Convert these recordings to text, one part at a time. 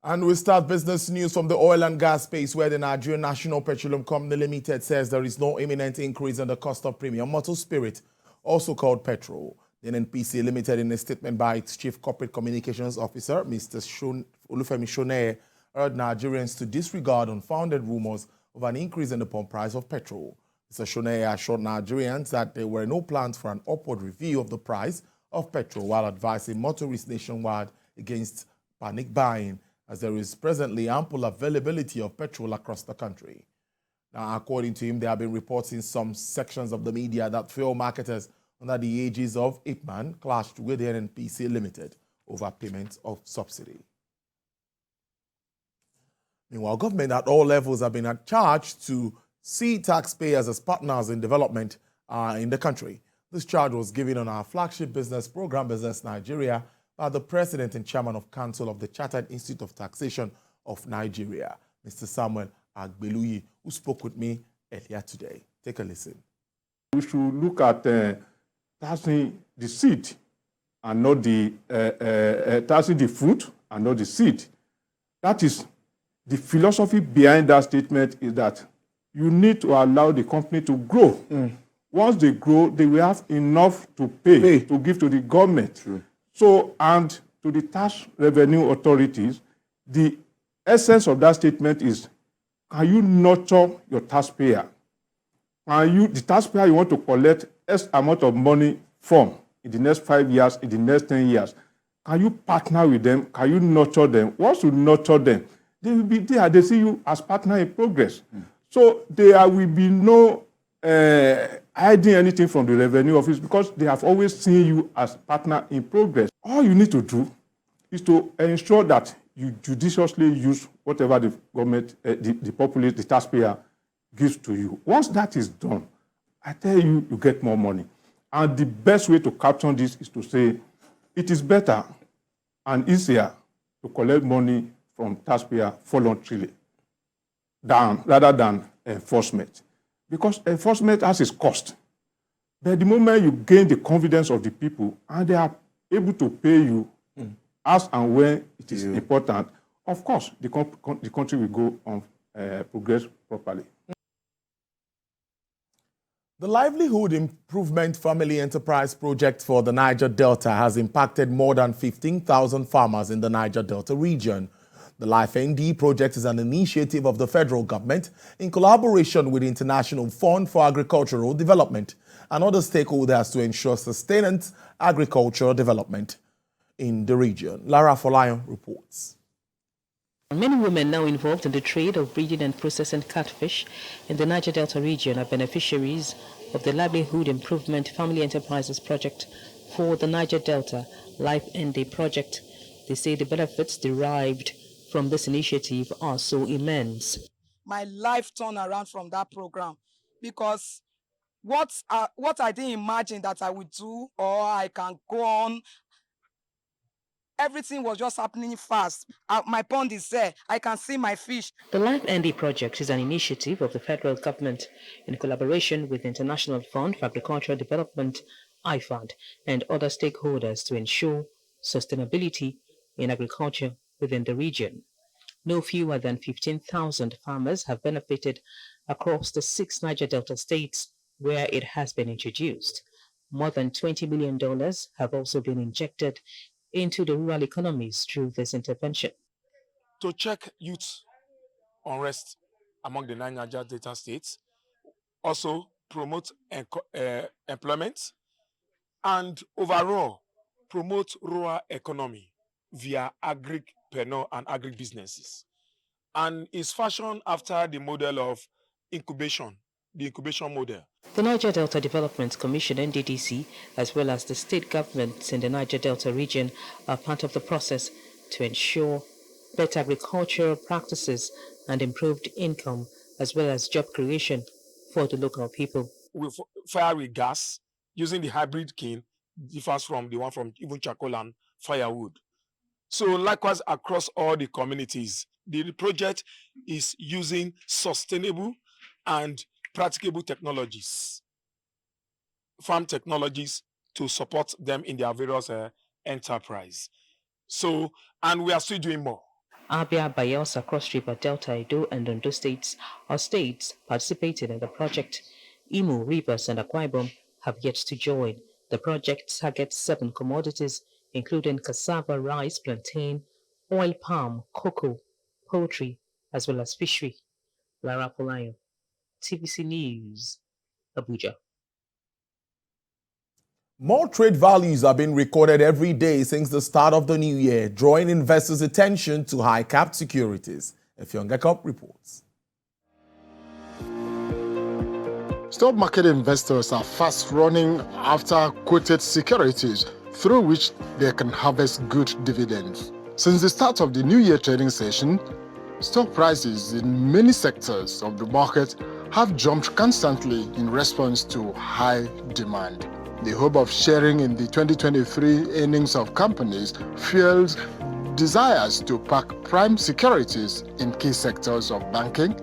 And we start business news from the oil and gas space, where the Nigerian National Petroleum Company Limited says there is no imminent increase in the cost of premium motor spirit, also called petrol. The NNPC Limited, in a statement by its Chief Corporate Communications Officer, Mr. Olufemi Shoneye, urged Nigerians to disregard unfounded rumors of an increase in the pump price of petrol. Mr. Shoneye assured Nigerians that there were no plans for an upward review of the price of petrol, while advising motorists nationwide against panic buying, as there is presently ample availability of petrol across the country. Now, according to him, there have been reports in some sections of the media that fuel marketers under the aegis of Ipman clashed with the NNPC Limited over payments of subsidy. Meanwhile, government at all levels have been charged to see taxpayers as partners in development in the country. This charge was given on our flagship business program, Business Nigeria, by the President and Chairman of Council of the Chartered Institute of Taxation of Nigeria, Mr. Samuel Agbeluyi, who spoke with me earlier today. Take a listen. We should look at taxing the seed and not the taxing the fruit and not the seed. That is the philosophy behind that statement, is that you need to allow the company to grow. Once they grow, they will have enough to pay. To give to the government. True. So, and to the tax revenue authorities, the essence of that statement is, can you nurture your taxpayer? The taxpayer you want to collect X amount of money from in the next 5 years, in the next 10 years, can you partner with them? Can you nurture them? Once you nurture them, they will be there. They see you as partner in progress. So there will be no hiding anything from the revenue office, because they have always seen you as partner in progress. All you need to do is to ensure that you judiciously use whatever the government, the populace, the taxpayer gives to you. Once that is done, I tell you, you get more money. And the best way to capture this is to say it is better and easier to collect money from taxpayer voluntarily rather than enforcement. Because enforcement has its cost. But the moment you gain the confidence of the people and they are able to pay you as and when it is important, of course, the country will go on progress properly. The Livelihood Improvement Family Enterprise Project for the Niger Delta has impacted more than 15,000 farmers in the Niger Delta region. The Life ND project is an initiative of the federal government in collaboration with the International Fund for Agricultural Development and other stakeholders to ensure sustained agricultural development in the region. Lara Folayon reports. Many women now involved in the trade of breeding and processing catfish in the Niger Delta region are beneficiaries of the Livelihood Improvement Family Enterprises Project for the Niger Delta Life ND project. They say the benefits derived from this initiative are so immense. My life turned around from that program, because what I didn't imagine that I would do or I can go on, everything was just happening fast. My pond is there. I can see my fish. The Life ND project is an initiative of the federal government in collaboration with the International Fund for Agricultural Development, IFAD, and other stakeholders to ensure sustainability in agriculture within the region. No fewer than 15,000 farmers have benefited across the 6 Niger Delta states where it has been introduced. More than $20 million have also been injected into the rural economies through this intervention. To check youth unrest among the 9 Niger Delta states, also promote employment, and overall promote rural economy via agripreneur and agribusinesses, and is fashioned after the model of incubation, the incubation model. The Niger Delta Development Commission, NDDC, as well as the state governments in the Niger Delta region are part of the process to ensure better agricultural practices and improved income, as well as job creation for the local people. We fire with gas using the hybrid kiln, differs from the one from even charcoal and firewood. So likewise across all the communities, the project is using sustainable and practicable technologies, farm technologies, to support them in their various enterprise. So, and we are still doing more. Abia, Bayelsa, Cross River, Delta, Edo, and Ondo states are states participating in the project. Imo, Rivers, and Akwa Ibom have yet to join. The project targets 7 commodities, including cassava, rice, plantain, oil palm, cocoa, poultry, as well as fishery. Lara Polayo, TVC News, Abuja. More trade values are being recorded every day since the start of the new year, drawing investors' attention to high-capped securities. Effiong reports. Stock market investors are fast running after quoted securities through which they can harvest good dividends. Since the start of the new year trading session, stock prices in many sectors of the market have jumped constantly in response to high demand. The hope of sharing in the 2023 earnings of companies fuels desires to pack prime securities in key sectors of banking,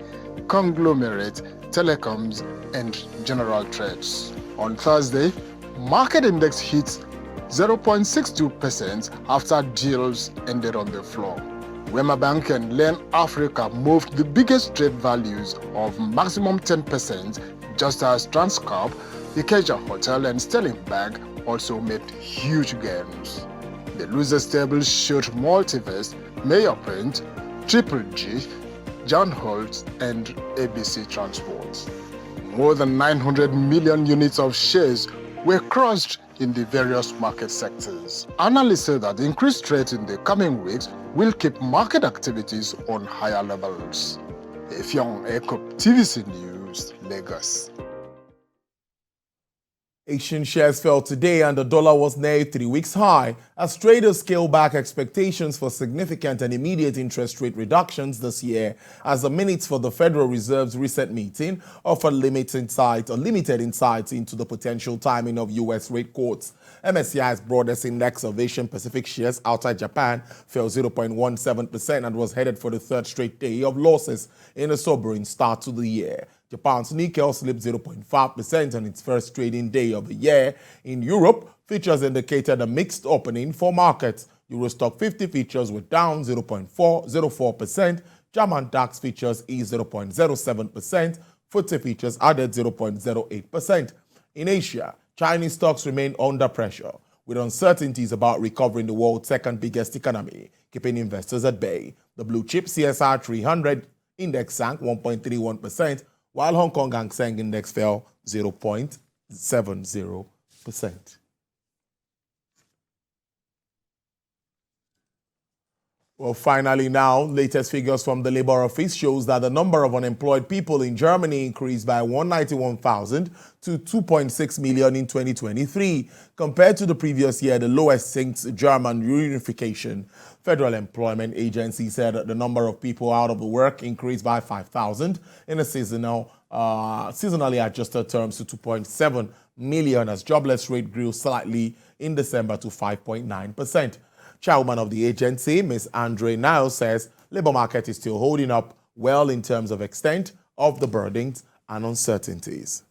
conglomerate, telecoms, and general trades. On Thursday, market index hit 0.62% after deals ended on the floor. Wema Bank and Len Africa moved the biggest trade values of maximum 10%, just as Transcorp, Ikeja Hotel, and Sterling Bank also made huge gains. The losers table showed Multiverse, Mayor Print, Triple G, John Holt, and ABC Transport. More than 900 million units of shares were crossed in the various market sectors. Analysts say that increased rate in the coming weeks will keep market activities on higher levels. Effiong Ekop, TVC News, Lagos. Asian shares fell today and the dollar was near a 3-week high as traders scale back expectations for significant and immediate interest rate reductions this year as the minutes for the Federal Reserve's recent meeting offer limited insights into the potential timing of U.S. rate cuts. MSCI's broadest index of Asian Pacific shares outside Japan fell 0.17% and was headed for the third straight day of losses in a sobering start to the year. Japan's Nikkei slipped 0.5% on its first trading day of the year. In Europe, features indicated a mixed opening for markets. Eurostock 50 features were down 0.04%. German DAX features eased 0.07%. FTSE features added 0.08%. In Asia, Chinese stocks remain under pressure, with uncertainties about recovering the world's second biggest economy, keeping investors at bay. The blue chip CSI 300 index sank 1.31%, while Hong Kong Hang Seng Index fell 0.70%. Well, finally now, latest figures from the Labor Office shows that the number of unemployed people in Germany increased by 191,000 to 2.6 million in 2023, compared to the previous year, the lowest since German reunification. Federal Employment Agency said that the number of people out of work increased by 5,000 in a seasonally adjusted terms to 2.7 million as jobless rate grew slightly in December to 5.9%. Chairman of the agency, Ms. Andre Niles, says labor market is still holding up well in terms of extent of the burdens and uncertainties.